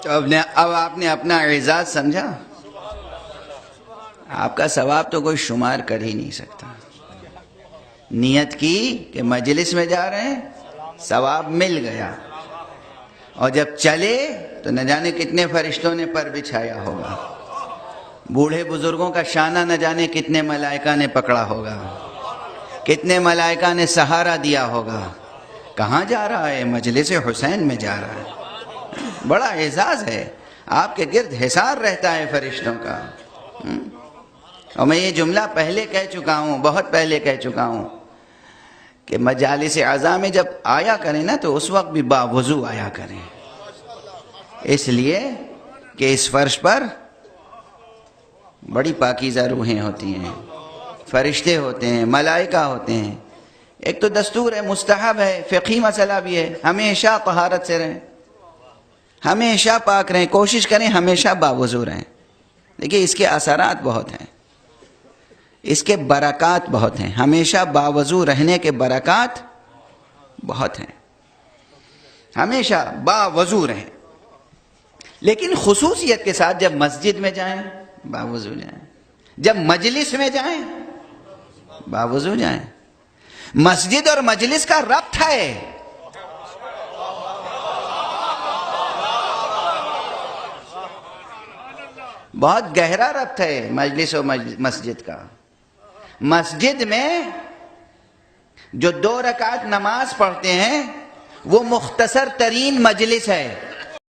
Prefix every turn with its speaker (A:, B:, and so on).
A: تو اب آپ نے اپنا اعزاز سمجھا. آپ کا ثواب تو کوئی شمار کر ہی نہیں سکتا. نیت کی کہ مجلس میں جا رہے ہیں، ثواب مل گیا، اور جب چلے تو نہ جانے کتنے فرشتوں نے پر بچھایا ہوگا، بوڑھے بزرگوں کا شانہ نہ جانے کتنے ملائکہ نے پکڑا ہوگا، کتنے ملائکہ نے سہارا دیا ہوگا. کہاں جا رہا ہے؟ مجلس حسین میں جا رہا ہے. بڑا اعزاز ہے، آپ کے گرد حصار رہتا ہے فرشتوں کا. اور میں یہ جملہ پہلے کہہ چکا ہوں، بہت پہلے کہہ چکا ہوں کہ مجالس اعزاء میں جب آیا کریں نا تو اس وقت بھی باوضو آیا کریں، اس لیے کہ اس فرش پر بڑی پاکیزہ روحیں ہوتی ہیں، فرشتے ہوتے ہیں، ملائکہ ہوتے ہیں. ایک تو دستور ہے، مستحب ہے، فقہی مسئلہ بھی ہے، ہمیشہ طہارت سے رہیں، ہمیشہ پاک رہیں، کوشش کریں ہمیشہ باوضو رہیں. دیکھیے اس کے اثرات بہت ہیں، اس کے برکات بہت ہیں. ہمیشہ باوضو رہنے کے برکات بہت ہیں. ہمیشہ باوضو رہیں، لیکن خصوصیت کے ساتھ جب مسجد میں جائیں باوضو جائیں، جب مجلس میں جائیں باوضو جائیں. مسجد اور مجلس کا ربط ہے. بہت گہرا ربط ہے مجلس و مسجد کا. مسجد میں جو 2 رکعت نماز پڑھتے ہیں وہ مختصر ترین مجلس ہے.